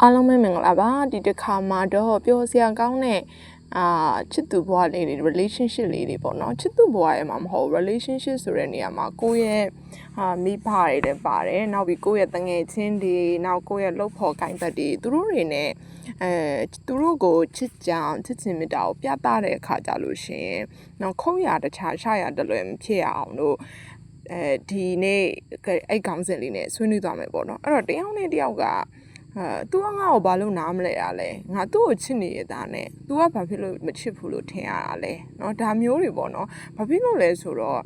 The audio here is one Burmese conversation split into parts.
အားလုံးပဲမင်္ဂလာပါဒီတစ်ခါမှာတော့ပြောစရာကောင်းတဲ့ချစ်သူဘဝလေးတွေ relationship လေးတွေပေါ့နော်ချစ်သူဘဝရဲ့မှာမဟုတ် relationship ဆိုတဲ့နေရာမှာကိုယ့်ရဲ့မိဘတွေလည်းပါတယ်နောက်ပြီးကိုယ့်ရဲ့တငယ်ချင်းတွေနောက်ကိုယ့်ရဲ့လုပ်ဖော်ကိုင်သက်တွေသူတို့တွေနဲ့သူတို့ကိုချစ်ကြအောင်ချစ်ချင်မြတ်တာကိုပြသတဲ့အခါကြလို့ရှင်နောက်ခုံးရတခြားရှာရတလွယ်မဖြစ်အောင်လို့ဒီနေ့အဲ့ခေါင်းစဉ်လေးနဲ့ဆွေးနွေးသွားမယ်ပေါ့နော်အဲ့တော့တယောက်နဲ့တယောက်ကသူကငါ့ကိုဘာလို့နားမလဲရလဲငါသူ့ကိုချစ်နေရတာနဲ့ तू ကဘာဖြစ်လို့မချစ်ဘူးလို့ထင်ရတာလဲเนาะဒါမျိုးတွေပေါ့နော်ဘာဖြစ်လို့လဲဆိုတော့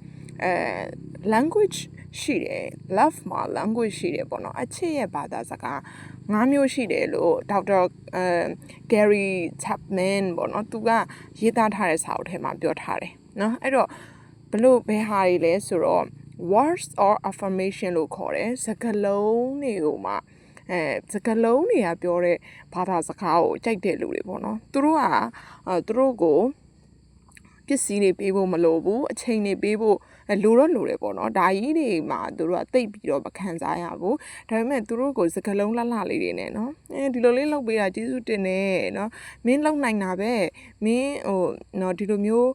language ရှိတယ် love မှာ language ရှိတယ်ပေါ့နော်အချစ်ရဲ့ဘာသာစကား၅မျိုးရှိတယ်လို့ဒေါက်တာGary Chapman ပေါ့နော်သူကရေးသားထားတဲ့စာအုပ်ထဲမှာပြောထားတယ်เนาะအဲ့တော့ဘယ်ဟာတွေလဲဆိုတော့ words or affirmation လို့ခေါ်တယ်စကားလုံးတွေကိုမှစကားလုံးတွေကပြောတဲ့ဘာသာစကားကိုကြိုက်တဲ့လူတွေပေါ့နော်သူတို့ကိုပစ္စည်းတွေပေးဖို့မလိုဘူးအချိန်တွေပေးဖို့လိုတယ်ပေါ့နော်ဒါကြီးတွေမှာသူတို့ကတိတ်ပြီးတော့မခံစားရဘူးဒါပေမဲ့သူတို့ကိုစကားလုံးလှလှလေးတွေနဲ့နော်ဒီလိုလေးလုပ်ပေးတာကျေးဇူးတင်တယ်နော်မင်းလုပ်နိုင်တာပဲမင်းနော်ဒီလိုမျိုး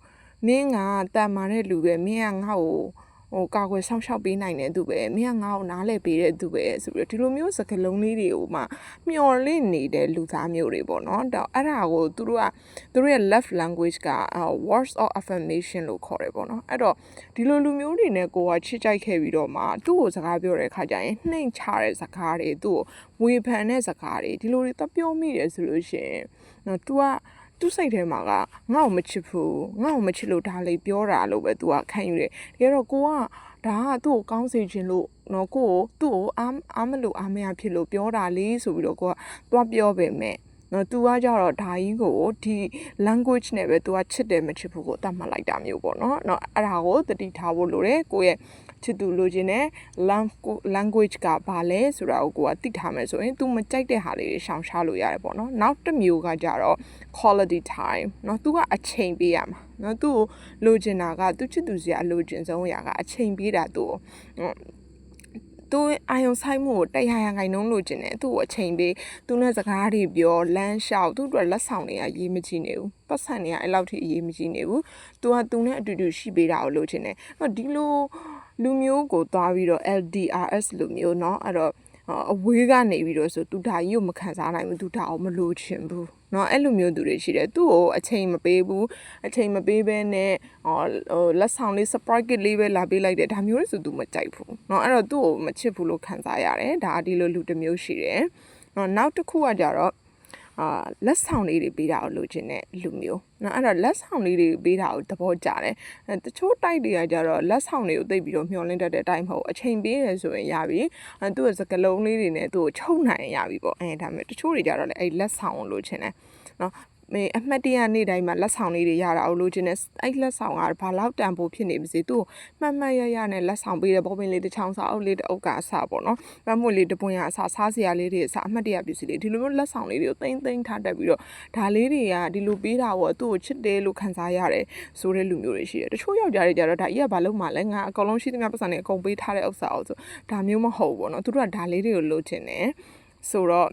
မင်းကတန်မာတဲ့လူပဲမင်းကငါ့ကိုကာကွယ်ဆောင်ရှောက်ပေးနိုင်တဲ့သူပဲမင်းကငါ့ကိုနားလဲပေးတဲ့သူပဲဆိုပြီးဒီလိုမျိုးစကားလုံးလေးတွေကိုမှမျော်လင့်နေတဲ့လူသားမျိုးတွေပေါ့နော်တော့အဲ့ဒါကိုသူတို့ရဲ့ love language ကwords of affirmation လို့ခေါ်တယ်ပေါ့နော်အဲ့တော့ဒီလိုလူမျိုးတွေနဲ့ကိုကချစ်ကြိုက်ခဲ့ပြီးတော့မှသူ့ကိုစကားပြောတဲ့အခါကျရင်နှိမ်ချတဲ့စကားတွေသူ့ကိုဝေဖန်တဲ့စကားတွေဒီလိုတွေတော့ပြောမိတယ်ဆိုလို့ရှိရင်နော် तू ကသူ့စိတ်ထဲမှာကငါ့ကိုမချစ်ဘူးငါ့ကိုမချစ်လို့ဒါလေးပြောတာလို့ပဲ तू ကခံယူတယ်တကယ်တော့ကိုကဒါကသူ့ကိုကောင်းစေခြင်းလို့နော်သူ့ကိုအားမလို့အားမရဖြစ်လို့ပြောတာလေးဆိုပြီးတော့ကိုကသွားပြောပေမဲ့နော် तू ကကြတော့ဒါကြီးကိုဒီ language နဲ့ပဲ तू ကချစ်တယ်မချစ်ဘူးကိုတတ်မှတ်လိုက်တာမျိုးပေါ့နော်အဲ့ဒါကိုသတိထားဖို့လိုတယ်ကိုရဲ့ချစ်သူလိုချင်တဲ့ language ကဘာလဲဆိုတာကိုကသိထားမယ်ဆိုရင် तू မကြိုက်တဲ့ဟာလေးတွေရှောင်ရှားလို့ရတယ်ပေါ့နော်နောက်တစ်မျိုးကကြတော့ quality time နော် तू ကအချိန်ပေးရမှာနော် तू ကိုလိုချင်တာက तू ချစ်သူစီကအလိုချင်ဆုံးအရာကအချိန်ပေးတာ तू သူအာယုံဆိုင်မှုကို100%လို့ကျင်တယ်သူ့ကိုအချိန်ပေးသူနဲ့စကားတွေပြောလမ်းလျှောက်သူ့အတွက်လက်ဆောင်တွေကရေးမကြည့်နေဘူးပတ်စံတွေကအဲ့လောက်ထိရေးမကြည့်နေဘူးသူနဲ့အတူတူရှိပေးတာကိုလိုချင်တယ်ဒီလိုလူမျိုးကိုသွားပြီးတော့ LDRS လူမျိုးเนาะအဲ့တော့အဝေးကနေပြီးတော့ဆိုသူဒါကြီးကိုမခံစားနိုင်ဘူးသူဒါအောင်မလိုချင်ဘူးเนาะအဲ့လိုမျိုးသူတွေရှိတယ်သူ့ကိုအချိန်မပေးဘူးအချိန်မပေးဘဲနဲ့လက်ဆောင်လေး surprise gift လေးပဲလာပေးလိုက်တယ်ဒါမျိုးတွေဆိုသူမကြိုက်ဘူးเนาะအဲ့တော့သူ့ကိုမချစ်ဘူးလို့ခံစားရတယ်ဒါဒီလိုလူတစ်မျိုးရှိတယ်နောက်တစ်ခုကကြတော့လက်ဆောင်လေးတွေပေးတာကိုလိုချင်တဲ့လူမျိုးနော်အဲ့တော့လက်ဆောင်လေးတွေပေးတာကိုသဘောကျတယ်တချို့တိုက်တွေကကြတော့လက်ဆောင်တွေကိုသိပြီးတော့မျှော်လင့်တတ်တဲ့အတိုင်းမဟုတ်အချိန်ပေးတယ်ဆိုရင်ရပြီသူ့ရဲ့စကလုံးလေးတွေနဲ့သူ့ကိုချုပ်နိုင်ရပြီပေါ့ဒါပေမဲ့တချို့တွေကြတော့လည်းအဲ့လက်ဆောင်ကိုလိုချင်တယ်နော်အမှတ်တရနေ့တိုင်းမှာလက်ဆောင်လေးတွေရတာကိုလိုချင်တယ်အဲ့လက်ဆောင်ကဘာလောက်တန်ဖိုးဖြစ်နေပါစေသူ့မှတ်ရနဲ့လက်ဆောင်ပေးတဲ့ဘောပင်လေးတစ်ချောင်းစာအုပ်လေးတစ်အုပ်ကအစပေါ့နော်မမွေလေးတပွင့်ရအစစားစရာလေးတွေအစအမှတ်တရပစ္စည်းလေးဒီလိုမျိုးလက်ဆောင်လေးတွေကိုသိမ့်ထားတတ်ပြီးတော့ဒါလေးတွေကဒီလိုပေးတာပေါ့သူ့ကိုချစ်တယ်လို့ခံစားရတယ်ဆိုတဲ့လူမျိုးတွေရှိတယ်တချို့ယောက်ျားတွေကြတော့ဒါကြီးကဘာလို့မှလဲငါအကောင်လုံးရှိသမျှပတ်စံတွေအကုန်ပေးထားတဲ့ဥစ္စာအောင်ဆိုဒါမျိုးမဟုတ်ဘူးပေါ့နော်သူတို့ကဒါလေးတွေကိုလိုချင်တယ်ဆိုတော့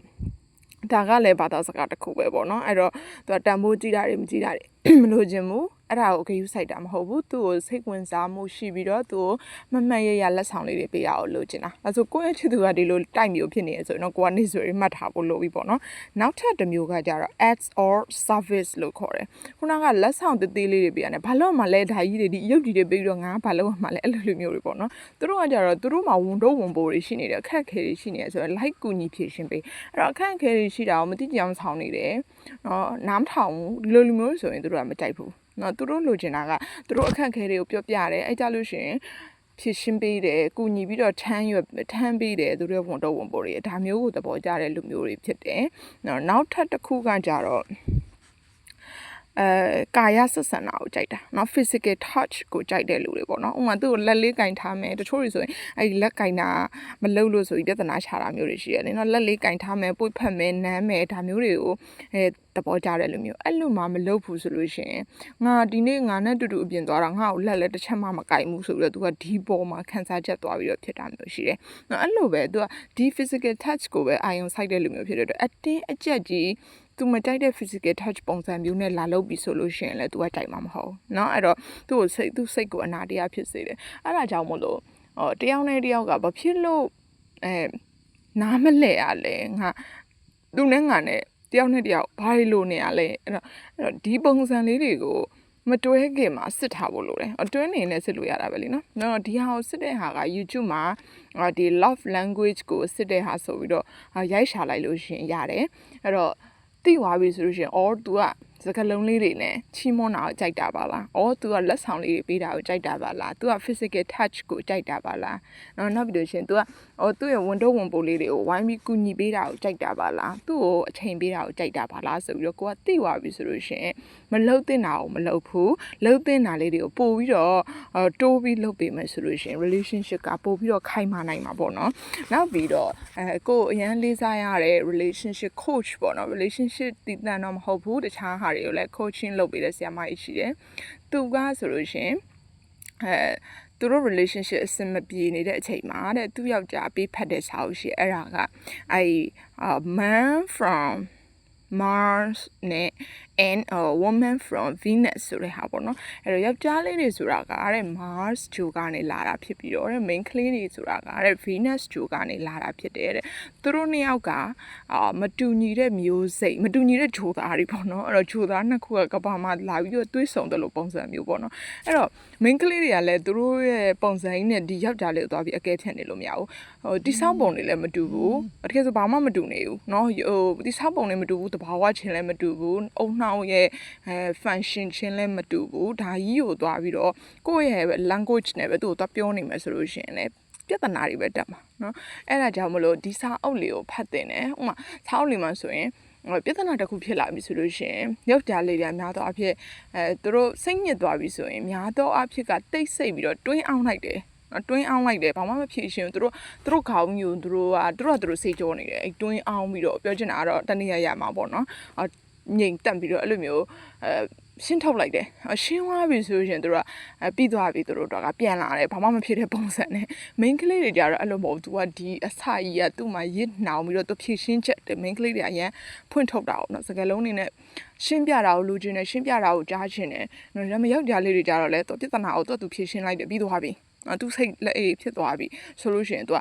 ဒါကလည်းဘာသာစကားတစ်ခုပဲပေါ့နော်အဲ့တော့သူကတန်ဖိုးကြည့်တာတွေမကြည့်တာတွေမလို့ခြင်းဘူးအဲ့ဒါကိုဂရုစိုက်တာမဟုတ်ဘူးသူ့ကိုစိတ်ဝင်စားမှုရှိပြီးတော့သူ့ကိုမမှတ်ရလက်ဆောင်လေးတွေပေးရအောင်လိုချင်တာအဲဆိုကိုယ့်ရဲ့ချစ်သူကဒီလိုတိုက်မျိုးဖြစ်နေရဆိုတော့ကိုကနေဆိုရင်မှတ်ထားဖို့လိုပြီပေါ့နော်နောက်ထပ်တစ်မျိုးကကြတော့ acts or service လို့ခေါ်တယ်ခုနကလက်ဆောင်သေးသေးလေးတွေပေးရတယ်ဘာလို့မှလဲဒါကြီးတွေဒီရုပ်ကြီးတွေပေးပြီးတော့ငါဘာလို့မှလဲအဲ့လိုလူမျိုးတွေပေါ့နော်သူတို့ကကြတော့သူတို့မှာဝန်ပိုးတွေရှိနေတယ်အခက်အခဲတွေရှိနေတယ်ဆိုတော့ like ကူညီဖြည့်ရှင်းပေးအဲ့တော့အခက်အခဲတွေရှိတာကိုမသိကြအောင်ဆောင်နေတယ်နားမထောင်ဘူးဒီလိုလူမျိုးဆိုရင်သူတို့ကမကြိုက်ဘူးနော်သူတို့လိုချင်တာကသူတို့အခက်အခဲတွေကိုပြောပြတယ်အဲ့ကြလို့ရှိရင်ဖြည့်ရှင်းပေးတယ်ကုညီပြီးတော့ထမ်းပေးတယ်သူတို့ဝန်ပိုးတွေဒါမျိုးကိုသဘောကျတဲ့လူမျိုးတွေဖြစ်တယ်နောက်ထပ်တစ်ခုကကြတော့ ကာယဆက်ဆံတာကိုကြိုက်တာเนาะ physical touch ကိုကြိုက်တဲ့လူတွေပေါ့เนาะဥပမာသူ့ကိုလက်လေးကင်ထားမယ်တချို့တွေဆိုရင်အဲ့ဒီလက်ကင်တာမလုပ်လို့ဆိုပြီးပြဿနာရှာတာမျိုးတွေရှိရတယ်เนาะလက်လေးကင်ထားမယ်ပွေဖက်မယ်နမ်းမယ်ဒါမျိုးတွေကိုသဘောကျတဲ့လူမျိုးအဲ့လိုမှမလုပ်ဘူးဆိုလို့ရှိရင်ငါဒီနေ့ငါနဲ့တူတူအပြင်သွားတာငါ့ကိုလက်လည်းတစ်ချက်မှမကင်ဘူးဆိုပြီးတော့သူကဒီပေါ်မှာခန်းစားချက်သွားပြီးတော့ဖြစ်တာမျိုးရှိတယ်เนาะအဲ့လိုပဲသူကဒီ physical touch ကိုပဲအာရုံစိုက်တဲ့လူမျိုးဖြစ်တဲ့အတွက်အတင်းအကျပ်ကြီးသူမကြိုက်တဲ့ physical touch ပုံစံမျိုးနဲ့လာလုပ်ပြီးဆိုလို့ရှိရင်လည်း तू ကကြိုက်မှာမဟုတ်เนาะအဲ့တော့သူ့စိတ်ကိုအနာတရားဖြစ်စေတယ်အဲ့ဒါကြောင့်မို့လို့တယောက်နဲ့တယောက်ကဘာဖြစ်လို့နားမလဲရလဲငါသူနဲ့ငါနဲ့တယောက်နဲ့တယောက်ဘာလို့နေရလဲအဲ့တော့ဒီပုံစံလေးတွေကိုမတွဲခင်မှာစစ်ထားဖို့လိုတယ်အတွင်းနေနဲ့စစ်လို့ရတာပဲလीနော်ဒီဟာကိုစစ်တဲ့ဟာက YouTube မှာဒီ love language ကိုစစ်တဲ့ဟာဆိုပြီးတော့ရိုက်ရှာလိုက်လို့ရှင်ရတယ်အဲ့တော့သိသွားပြီဆိုလို့ရှင် or तू ကစကားလုံးလေးတွေနဲ့ချီးမွမ်းတာကိုကြိုက်တာပါလား or तू ကလက်ဆောင်လေးတွေပေးတာကိုကြိုက်တာပါလား तू က physical touch ကိုကြိုက်တာပါလားနောက်ပြီးလို့ရှင် तू ကသူ့ရဲ့ဝန်တော့ဝန်ပိုးလေးတွေကိုဝိုင်းပြီးကူညီပေးတာကိုကြိုက်တာပါလားသူ့ကိုအချိန်ပေးတာကိုကြိုက်တာပါလားဆိုပြီးတော့ကိုကသိသွားပြီဆိုလို့ရှင်မလှုပ်တင်တာကိုမလှုပ်ဘူးလှုပ်တင်တာလေးတွေကိုပို့ပြီးတော့တိုးပြီးလှုပ်ပေးမယ်ဆိုလို့ရှင် relationship ကပို့ပြီးတော့ခိုင်မာနိုင်မှာပေါ့နော်နောက်ပြီးတော့ကိုအရန်လေးစားရတဲ့ relationship coach ပေါ့နော် relationship တည်တံ့တော့မဟုတ်ဘူးတခြားဟာတွေကိုလည်း coaching လုပ်ပေးတဲ့ဆရာမကြီးရှိတယ်သူကဆိုလို့ရှင်သူတို့ relationship အဆင်မပြေနေတဲ့အချိန်မှာတဲ့သူ့ယောက်ျားပေးဖတ်တဲ့စာအုပ်ရှိအဲ့ဒါကman from Mars နဲ့ and a woman from Venus ဆိုတဲ့ဟာပေါ့နော်အဲ့တော့ယောက်ျားလေးတွေဆိုတာကတဲ့ Mars ဂျိုကနေလာတာဖြစ်ပြီးတော့တဲ့ main ကလေးတွေဆိုတာကတဲ့ Venus ဂျိုကနေလာတာဖြစ်တယ်တဲ့သူတို့နှစ်ယောက်ကမတူညီတဲ့မျိုးစိတ်မတူညီတဲ့ဂျိုသားတွေပေါ့နော်အဲ့တော့ဂျိုသားနှစ်ခုကကဘာမှာလာပြီးတော့တွေးဆုံတယ်လို့ပုံစံမျိုးပေါ့နော်အဲ့တော့ main ကလေးတွေကလည်းသူတို့ရဲ့ပုံစံကြီးနဲ့ဒီယောက်ျားလေးကိုသွားပြီးအကဲဖြတ်နေလို့မရဘူးတိဆောက်ပုံတွေလည်းမတူဘူးတကယ်ဆိုဘာမှမတူနေဘူးเนาะတိဆောက်ပုံတွေမတူဘူးတဘာဝချင်းလည်းမတူဘူးအုံနှောင်းရဲ့ function ချင်းလည်းမတူဘူးဒါကြီးကိုသွားပြီးတော့ကိုယ့်ရဲ့ language နဲ့ပဲသူ့ကိုသွားပြောနေမယ်ဆိုလို့ရှိရင်လည်းပြဿနာတွေပဲတက်မှာเนาะအဲ့ဒါကြောင့်မလို့ဒီစာအုပ်လေးကိုဖတ်တင်တယ်ဥပမာစာအုပ်လေးမှာဆိုရင်ပြဿနာတစ်ခုဖြစ်လာပြီဆိုလို့ရှိရင်ယောက်ျားလေးတွေများတော့အဖြစ်သူတို့စိတ်ညစ်သွားပြီဆိုရင်များတော့အဖြစ်ကတိတ်ဆိတ်ပြီးတော့တွင်းအောင်လိုက်တယ်တွင်းအောင်လိုက်တယ်ဘာမှမဖြစ်ရှင်သူတို့ခေါင်းမျိုးသူတို့စေကြောနေတယ်အဲ့တွင်းအောင်ပြီးတော့ပြောချင်တာကတော့တနည်းရမှာပေါ့နော်ငြိမ်တက်ပြီးတော့အဲ့လိုမျိုးရှင်းထုတ်လိုက်တယ်ရှင်းသွားပြီဆိုရင်တို့ကပြီးသွားပြီတို့ကပြန်လာတယ်ဘာမှမဖြစ်တဲ့ပုံစံနဲ့ main ကလေးတွေကြတော့အဲ့လိုမဟုတ်သူကဒီအစကြီးကသူ့မှာရစ်နှောင်ပြီးတော့သူဖြည့်ရှင်းချက်တယ် main ကလေးတွေအရင်ဖွင့်ထုတ်တာအောင်နော်စကလုံးနေနဲ့ရှင်းပြတာကိုလူချင်းနဲ့ရှင်းပြတာကိုကြားချင်းတယ်ဒါပေမဲ့ယောက်ျားလေးတွေကြတော့လေသူပြဿနာကိုသူဖြည့်ရှင်းလိုက်တယ်ပြီးသွားပြီသူစိတ်လက်အေးဖြစ်သွားပြီဆိုလို့ရှိရင် तू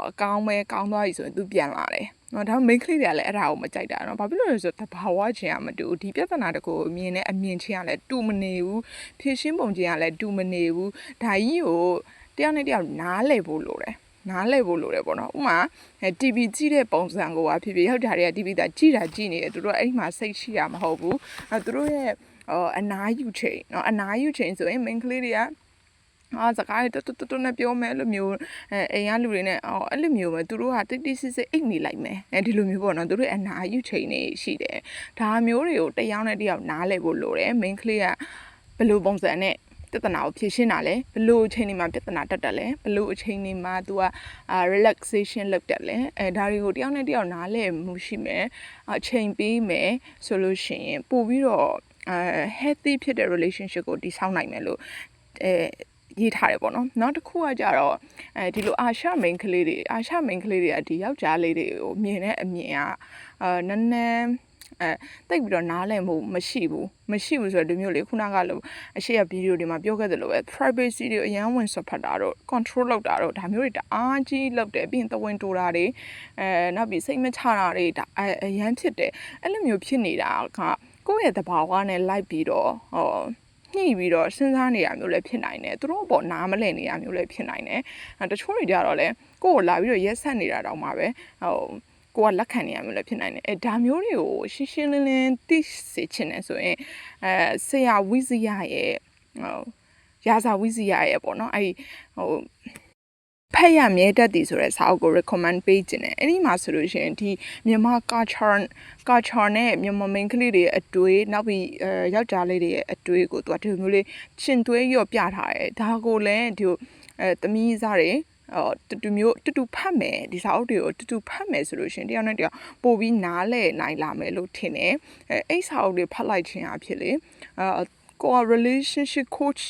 အကောင်းပဲကောင်းသွားပြီဆိုရင် तू ပြန်လာတယ်ဒါပေမဲ့ main ကလေးတွေကလည်းအဲ့ဒါကိုမကြိုက်တာเนาะဘာဖြစ်လို့လဲဆိုတော့တဘာဝချင်းကမတူဒီပြဿနာတကူမြင်တဲ့အမြင်ချင်းကလည်းတူမနေဘူးဖြည့်ရှင်းပုံချင်းကလည်းတူမနေဘူးဒါကြီးကိုတယောက်နဲ့တယောက်နားလည်ဖို့လိုတယ်ပေါ့နော်ဥမာTV ကြည့်တဲ့ပုံစံကိုဖြစ်ဖြစ်ယောက်ျားတွေက TV တာကြည့်နေတယ်သူတို့အဲ့မှာစိတ်ရှိရမဟုတ်ဘူးသူတို့ရဲ့အနားယူချိန်เนาะအနားယူချိန်ဆိုရင် main ကလေးတွေကစကားတွေတွတ်နဲ့ပြောမယ်အဲ့လိုမျိုးအိမ်ကလူတွေနဲ့အဲ့လိုမျိုးပဲသူတို့ကတိတ်ဆိတ်အိတ်နေလိုက်မယ်ဒီလိုမျိုးပေါ့နော်သူတို့အနာယူချိန်နေရှိတယ်ဒါမျိုးတွေကိုတယောက်နဲ့တယောက်နားလည်ဖို့လိုတယ် main ကလေးကဘယ်လိုပုံစံနဲ့ပြဿနာကိုဖြေရှင်းတာလဲဘယ်လိုအချိန်တွေမှာပြဿနာတက်တယ်လဲဘယ်လိုအချိန်တွေမှာ तू ကrelaxation လုပ်တယ်လဲဒါတွေကိုတယောက်နဲ့တယောက်နားလည်မှုရှိမယ်အချိန်ပေးမယ်ဆိုလို့ရှိရင်ပို့ပြီးတော့healthy ဖြစ်တဲ့ relationship ကိုတည်ဆောက်နိုင်မယ်လို့ရေးထားတယ်ပေါ့နော်နောက်တစ်ခုကကြတော့ဒီလိုအာရှ main ကလေးတွေကဒီယောက်ျားလေးတွေကိုမြင်တဲ့အမြင်ကနည်းနည်းတိတ်ပြီးတော့နားလည်မှုမရှိဘူးဆိုတော့ဒီမျိုးလေခုနကလို့အရှိရဗီဒီယိုတွေမှာပြောခဲ့သလိုပဲ privacy တွေအရန်ဝင်ဆွတ်ဖတ်တာတော့ control လုပ်တာတော့ဒါမျိုးတွေတအားကြီးလုပ်တယ်ပြီးရင်သဝင်တိုးတာတွေနောက်ပြီးစိတ်မချတာတွေဒါအရန်ဖြစ်တယ်အဲ့လိုမျိုးဖြစ်နေတာကကိုယ့်ရဲ့သဘာဝနဲ့လိုက်ပြီးတော့ညှိပြီးတော့စဉ်းစားနေရမျိုးလည်းဖြစ်နိုင်တယ်သူတို့အပေါ်နားမလည်နေရမျိုးလည်းဖြစ်နိုင်တယ်တချို့တွေကြတော့လေကိုယ့်ကိုလာပြီးတော့ရက်ဆက်နေတာတောင်မှပဲကိုကလက်ခံနေရမျိုးလည်းဖြစ်နိုင်တယ်ဒါမျိုးတွေကိုရှင်းရှင်းလင်းလင်းသိစေချင်တယ်ဆိုရင်ဆရာဝိဇ္ဇာရဲ့ရာဇာဝိဇ္ဇာရဲ့ပေါ့နော် ဖက်ရမြဲတတ်သည်ဆိုတဲ့စာအုပ်ကို recommend ပေးခြင်းတယ်အဲ့ဒီမှာဆိုလို့ရှိရင်ဒီမြန်မာ culture နဲ့မြန်မာမိန်းကလေးတွေရဲ့အတွေ့နောက်ပြီးယောက်ျားလေးတွေရဲ့အတွေ့ကိုသူကဒီလိုမျိုးလေးရှင်သွေးရော့ပြထားတယ်ဒါကိုလည်းဒီသမီးစားတွေတူတူဖတ်မယ်ဒီစာအုပ်တွေကိုတူတူဖတ်မယ်ဆိုလို့ရှိရင်တယောက်နဲ့တယောက်ပို့ပြီးနားလဲနိုင်လာမယ်လို့ထင်တယ်အဲ့စာအုပ်တွေဖတ်လိုက်ခြင်းအဖြစ်လေကိုက relationship coach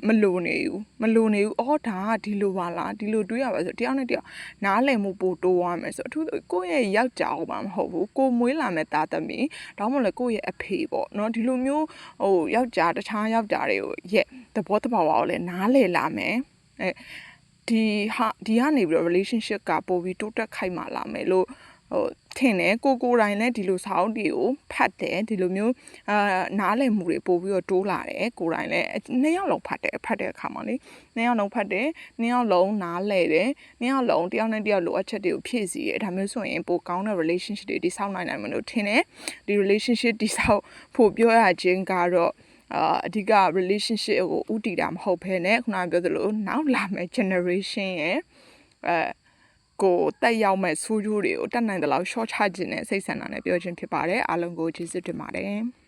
မလိုနေဘူးအော်ဒါကဒီလိုပါလားဒီလိုတွေးရပါဆိုတယောက်နဲ့တယောက်နားလည်မှုပိုတိုးသွားမယ်ဆိုအထူးကိုယ့်ရဲ့ယောက်ျားမှမဟုတ်ဘူးကိုမွေးလာမဲ့သားသမီးဒါမှမဟုတ်လေကိုယ့်ရဲ့အဖေပေါ့နော်ဒီလိုမျိုးယောက်ျားတခြားယောက်ျားတွေကိုသဘောတဘာဝကိုလည်းနားလည်လာမယ်ဒီကနေပြီးတော့ relationship ကပိုပြီးတိုးတက်ခိုက်မာလာမယ်လို့ထင်တယ်ကိုတိုင်းလည်းဒီလိုစာအုပ်တွေကိုဖတ်တယ်ဒီလိုမျိုးနားလည်မှုတွေပို့ပြီးတော့တိုးလာတယ်ကိုတိုင်းလည်းနှစ်ယောက်လုံးဖတ်တဲ့အခါမှာလေနှစ်ယောက်လုံးဖတ်တယ်နှစ်ယောက်လုံးနားလည်တယ်နှစ်ယောက်လုံးတယောက်နဲ့တယောက်လိုအပ်ချက်တွေကိုဖြည့်ဆည်းတယ်ဒါမျိုးဆိုရင်ပိုကောင်းတဲ့ relationship တွေတည်ဆောက်နိုင်မလို့ထင်တယ်ဒီ relationship တည်ဆောက်ဖို့ပြောရခြင်းကတော့အဓိက relationship ကိုဥတည်တာမဟုတ်ဘဲနဲ့ခုနကပြောသလိုနောက်လာမယ့် generation ရဲ့ကိုတက်ရောက်မဲ့ဆိုးကျိုးတွေကိုတက်နိုင်တဲ့လောက် short ချခြင်းနဲ့စိတ်ဆန္ဒနဲ့ပြောခြင်းဖြစ်ပါတယ်အားလုံးကိုကျေးဇူးတင်ပါတယ်